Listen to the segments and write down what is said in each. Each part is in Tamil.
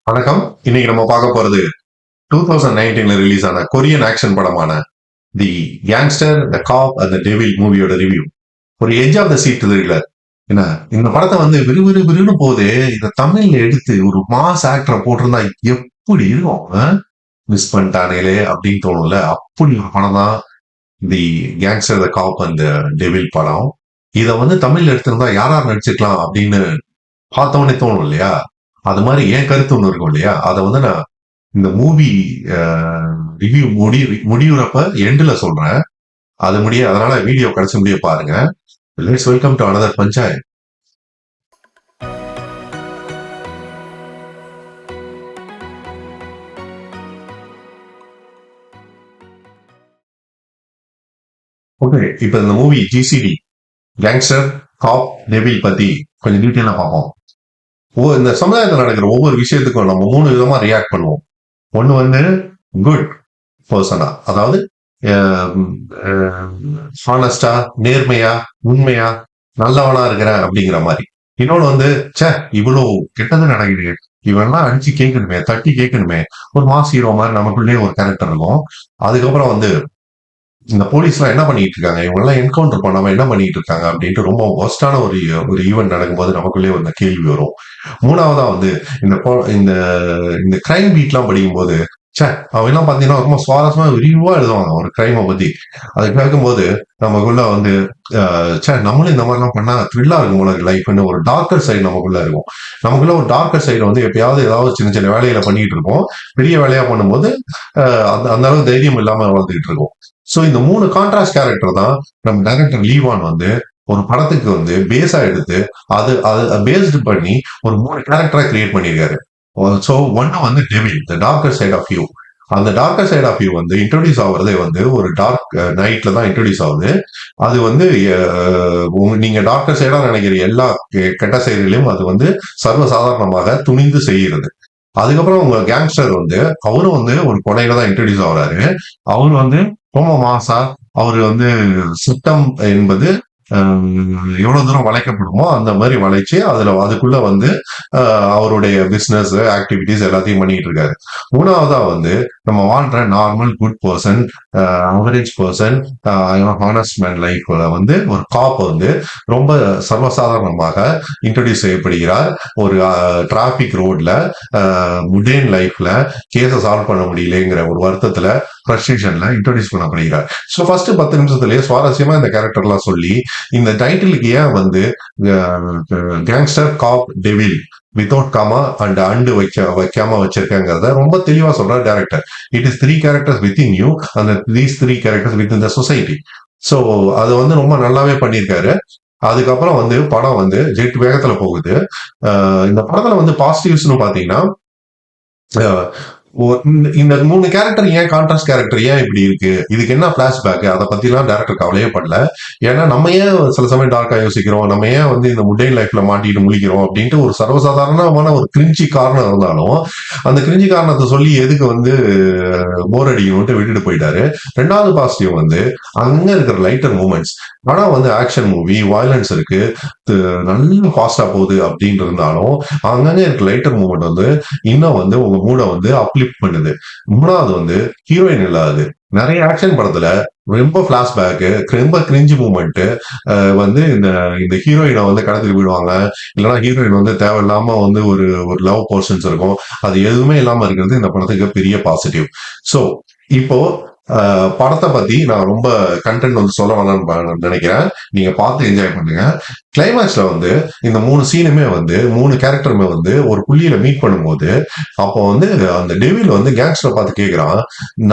வணக்கம். இன்னைக்கு நம்ம பார்க்க போறது 2019ல ரிலீஸ் ஆன கொரியன் ஆக்ஷன் படமான the gangster, the cop and the devil மூவியோட ரிவ்யூ. ஒரு edge of the seat thriller. என்ன இந்த படத்தை வந்து விறுவிறு விறுன்னு போதே இத தமிழ்ல எடுத்து ஒரு மாஸ் ஆக்டரை போட்டிருந்தா எப்படி இருக்கும்? மிஸ் பண்ணிட்டானேலே அப்படின்னு தோணும்ல. அப்படி ஒரு படம் தான் the gangster, the cop and the devil படம். இத வந்து தமிழ்ல எடுத்திருந்தா யார் யார் நடிச்சிருக்கலாம் அப்படின்னு பார்த்தவொடனே தோணும் இல்லையா? அது மாதிரி என் கருத்து ஒண்ணு இருக்கும் இல்லையா? அதை வந்து நான் இந்த மூவி ரிவ்யூ முடிவுறப்ப எண்ட்ல சொல்றேன். அது முடிய அதனால வீடியோ கடைசி முடிய பாருங்க. Let's welcome to another panchayat. Okay, இப்ப இந்த movie GCD gangster cop devil பத்தி கொஞ்சம் டீட்டெயிலா பார்ப்போம். இந்த சமுதாயத்தில் நடக்கிற ஒவ்வொரு விஷயத்துக்கும் நம்ம 3 விதமா ரியாக்ட் பண்ணுவோம். ஒண்ணு வந்து குட் பர்சனா, அதாவது ஹானஸ்டா, நேர்மையா, உண்மையா, நல்லவனா இருக்கிறேன் அப்படிங்கிற மாதிரி. இன்னொன்னு வந்து சே இவ்வளவு கெட்டது நடக்குது, இவெல்லாம் அடிச்சு கேட்கணுமே, தட்டி கேட்கணுமே, ஒரு மாஸ் ஹீரோ மாதிரி நமக்குள்ளேயே ஒரு கேரக்டர் இருக்கும். அதுக்கப்புறம் வந்து இந்த போலீஸ் எல்லாம் என்ன பண்ணிட்டு இருக்காங்க, இவங்க எல்லாம் என்கவுண்டர் பண்ணாம என்ன பண்ணிட்டு இருக்காங்க அப்படின்ட்டு ரொம்ப ஒஸ்டான ஒரு ஒரு ஈவெண்ட் நடக்கும்போது நமக்குள்ளேயே ஒரு கேள்வி வரும். மூணாவதா வந்து இந்த இந்த இந்த கிரைம் பீட் எல்லாம் படிக்கும்போது சே அவன் எல்லாம் பாத்தீங்கன்னா ரொம்ப சுவாரஸ்யமா விரிவா எழுதுவாங்க ஒரு கிரைமை பத்தி. அதை கேட்கும்போது நமக்குள்ள வந்து சே நம்மளும் இந்த மாதிரிலாம் பண்ணா த்ரில்லா இருக்கும் போல லைஃப்னு ஒரு டார்க்கர் சைடு நமக்குள்ள இருக்கும். நமக்குள்ள ஒரு டார்க்கர் சைடு வந்து எப்பயாவது ஏதாவது சின்ன சின்ன வேலைகளை பண்ணிட்டு இருக்கோம். பெரிய வேலையா பண்ணும்போது அந்த அளவுக்கு தைரியம் இல்லாம வளர்ந்துட்டு இருக்கும். சோ இந்த 3 கான்ட்ராஸ்ட் கேரக்டர் தான் நம்ம டைரக்டர் லீவான் வந்து ஒரு படத்துக்கு வந்து பேஸா எடுத்து அது அது பேஸ்டு பண்ணி ஒரு 3 கேரக்டரா கிரியேட் பண்ணியிருக்காரு. சோ ஒன்னு வந்து devil, the darker side of you. அந்த டார்க்கர் சைட் ஆஃப் யூ வந்து இன்ட்ரோடியூஸ் ஆகுறதே வந்து ஒரு டார்க் நைட்ல தான் இன்ட்ரோடியூஸ் ஆகுது. அது வந்து நீங்க டார்க்கர் சைடா நினைக்கிற எல்லா கெட்ட செயல்களையும் அது வந்து சர்வசாதாரணமாக துணிந்து செய்கிறது. அதுக்கப்புறம் உங்க கேங்ஸ்டர் வந்து அவரும் வந்து ஒரு கொலையில தான் இன்ட்ரடியூஸ் ஆகுறாரு. அவரு வந்து ரொம்ப மாசா அவரு வந்து சட்டம் என்பது எவ்வளவு தூரம் வளைக்கப்படுமோ அந்த மாதிரி வளைச்சு அதுக்குள்ள வந்து அவருடைய பிசினஸ் ஆக்டிவிட்டிஸ் எல்லாத்தையும் பண்ணிட்டு இருக்காரு. மூணாவதா வந்து நம்ம வாழ்ற normal good person, average person, honest man லைஃப்ல வந்து ஒரு காப் வந்து ரொம்ப சர்வசாதாரணமாக இன்ட்ரடியூஸ் செய்யப்படுகிறார். ஒரு டிராபிக் ரோட்ல முடேன் லைஃப்ல கேஸ சால்வ் பண்ண முடியலங்கிற ஒரு வருத்தத்துல ஃப்ரஸ்ட்ரேஷன்ல இன்ட்ரோடியூஸ் பண்ணப்படுகிறார். ஸோ ஃபர்ஸ்ட் 10 நிமிஷத்துலயே சுவாரஸ்யமா இந்த கேரக்டர்லாம் சொல்லி இந்த டைட்டிலுக்கு ஏன் வந்து gangster cop devil without comma and and வைக்காம வச்சிருக்காங்கிறத ரொம்ப தெளிவா சொல்றாரு director. It is 3 characters within you அந்த these 3 characters within the society. So அதை வந்து ரொம்ப நல்லாவே பண்ணியிருக்காரு. அதுக்கப்புறம் வந்து படம் வந்து ஜெட் வேகத்துல போகுது. இந்த படத்துல வந்து பாசிட்டிவ்ஸ்னு பாத்தீங்கன்னா இந்த 3 கேரக்டர் ஏன் கான்ட்ராஸ்ட் கேரக்டர் ஏன் இப்படி இருக்கு, இதுக்கு என்ன பிளாஷ்பேக், அதை பத்தி எல்லாம் டேரக்டர் கவலையே படல. ஏன்னா நம்ம ஏன் சில சமயம் டார்க்கா யோசிக்கிறோம், நம்ம ஏன் வந்து இந்த முட்டைன் லைஃப்ல மாட்டிட்டு முழிக்கிறோம் அப்படின்ட்டு ஒரு சர்வசாதாரணமான ஒரு கிரிஞ்சி காரணம் இருந்தாலும் அந்த கிரிஞ்சி காரணத்தை சொல்லி எதுக்கு வந்து போர் அடிக்கணும்ட்டு விட்டுட்டு போயிட்டாரு. ரெண்டாவது பாசிட்டிவ் வந்து அங்க இருக்கிற லைட்டர் மூமெண்ட்ஸ். படம் வந்து ஆக்ஷன் மூவி, வயலன்ஸ் இருக்கு, நல்ல ஃபாஸ்டா போகுது அப்படின்னு இருந்தாலும் அங்கங்க இருக்க லைட்டர் மூமெண்ட் வந்து இன்னும் வந்து உங்க மூட வந்து அப்லிஃப்ட் பண்ணுது. மூணாவது வந்து ஹீரோயின் இல்லாது நிறைய ஆக்ஷன் படத்துல ரொம்ப பிளாஷ்பேக், ரொம்ப கிரிஞ்சி மூமெண்ட் வந்து இந்த இந்த ஹீரோயினை வந்து கடத்திட்டு போயிடுவாங்க. இல்லைன்னா ஹீரோயின் வந்து தேவையில்லாம வந்து ஒரு ஒரு லவ் போர்ஷன்ஸ் இருக்கும். அது எதுவுமே இல்லாம இருக்கிறது இந்த படத்துக்கு பெரிய பாசிட்டிவ். சோ இப்போ படத்தை பத்தி நான் ரொம்ப கண்டென்ட் வந்து சொல்ல வேணாம்னு நினைக்கிறேன். நீங்க பார்த்து என்ஜாய் பண்ணுங்க. கிளைமேக்ஸ்ல வந்து இந்த 3 சீனுமே வந்து 3 கேரக்டருமே வந்து ஒரு புள்ளியில மீட் பண்ணும்போது அப்போ வந்து அந்த டெவில் வந்து கேங்ஸ்டர் பார்த்து கேட்கிறான்,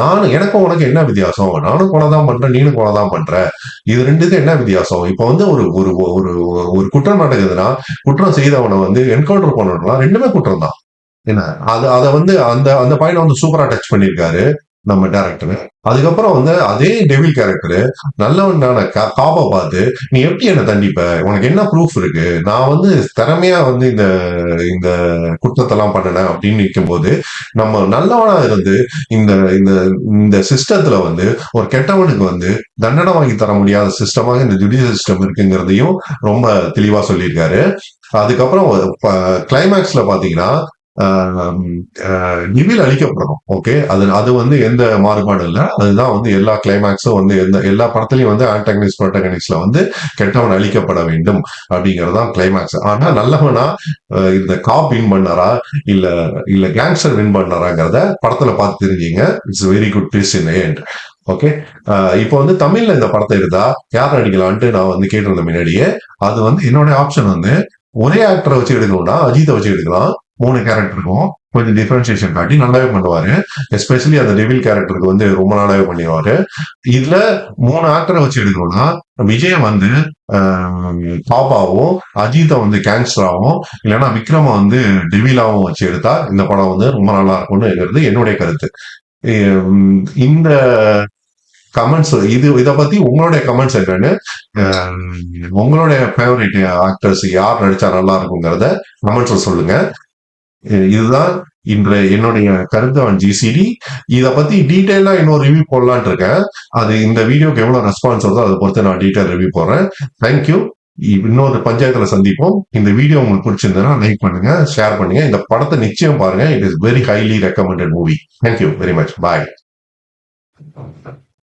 நானும் எனக்கும் உனக்கு என்ன வித்தியாசம், நானும் கொலை தான் பண்றேன், நீனும் கொலை தான் பண்ற, இது ரெண்டுக்கும் என்ன வித்தியாசம்? இப்போ வந்து ஒரு ஒரு ஒரு ஒரு குற்றம் நடக்குதுன்னா குற்றம் செய்தவனை வந்து என்கவுண்டர் பண்ணணும்னா ரெண்டுமே குற்றம் தான். என்ன அது அதை வந்து அந்த அந்த பாயிண்ட் வந்து சூப்பரா டச் பண்ணியிருக்காரு நம்ம டேரக்டர். அதுக்கப்புறம் வந்து அதே டெவில் கேரக்டர் நல்லவனான காப்பை பார்த்து நீ எப்படி என்ன தண்டிப்ப, உனக்கு என்ன ப்ரூஃப் இருக்கு, நான் வந்து திறமையா வந்து இந்த இந்த குற்றத்தெல்லாம் பண்ணனேன் அப்படின்னு நிற்கும் போது நம்ம நல்லவனா இருந்து இந்த இந்த இந்த சிஸ்டத்துல வந்து ஒரு கெட்டவனுக்கு வந்து தண்டனை வாங்கி தர முடியாத சிஸ்டமாக இந்த ஜுடிஷியல் சிஸ்டம் இருக்குங்கிறதையும் ரொம்ப தெளிவா சொல்லியிருக்காரு. அதுக்கப்புறம் கிளைமேக்ஸ்ல பாத்தீங்கன்னா நிவில் அழிக்கப்படணும். ஓகே, அது அது வந்து எந்த மாறுபாடும் இல்லை. அதுதான் வந்து எல்லா கிளைமேக்ஸும் வந்து எல்லா படத்துலயும் வந்து ஆன்டகனிஸ்ட் ப்ரோட்டகனிஸ்ட்ல வந்து கெட்டவன் அழிக்கப்பட வேண்டும் அப்படிங்கறதுதான் கிளைமேக்ஸ். ஆனா நல்லவனா இந்த காப் வின் பண்ணாரா இல்ல இல்ல கேங்ஸ்டர் வின் பண்ணாராங்கிறத படத்துல பார்த்து தெரிஞ்சுங்க. It's very good twist in end. Okay, இப்போ வந்து தமிழ்ல இந்த படத்தை எடுத்தா யார் நடிக்கலான்ட்டு நான் வந்து கேட்டிருந்தேன் முன்னாடியே. அது வந்து என்னோட ஆப்ஷன் வந்து ஒரே ஆக்டரை வச்சு எடுக்கணும்னா அஜித்தை வச்சு எடுக்கலாம். 3 கேரக்டருக்கும் கொஞ்சம் டிஃபரன்சியேஷன் காட்டி நல்லாவே பண்ணுவாரு. எஸ்பெஷலி அந்த டெவில் கேரக்டருக்கு வந்து ரொம்ப நாளாவே பண்ணிடுவாரு. இதுல 3 ஆக்டரை வச்சு எடுக்கணும்னா விஜய் வந்து பாபாவும், அஜித்தை வந்து கேங்ஸ்டராவும், இல்லைன்னா விக்ரம வந்து டெவிலாவும் வச்சு எடுத்தா இந்த படம் வந்து ரொம்ப நல்லா இருக்கும்னு என்னுடைய கருத்து. இந்த கமெண்ட்ஸ் இத பத்தி உங்களுடைய கமெண்ட்ஸ் என்னன்னு, உங்களுடைய ஃபேவரட் ஆக்டர்ஸ் யார் நடிச்சா நல்லா இருக்குங்கிறத கமெண்ட்ஸ்ல சொல்லுங்க. இதுதான் என்னுடைய கருத்து ஆன் ஜிசிடி. இத பத்தி டீடைலா இன்னொரு ரிவ்யூ போடலான் இருக்கேன். அது இந்த வீடியோக்கு எவ்வளவு ரெஸ்பான்ஸ் வருதோ அதை பொறுத்து நான் டீடைல் ரிவ்யூ போடுறேன். தேங்க்யூ. இன்னொரு பஞ்சாயத்துல சந்திப்போம். இந்த வீடியோ உங்களுக்கு பிடிச்சிருந்தா லைக் பண்ணுங்க, ஷேர் பண்ணுங்க. இந்த படத்தை நிச்சயம் பாருங்க. It is very highly recommended movie. Thank you very much. Bye.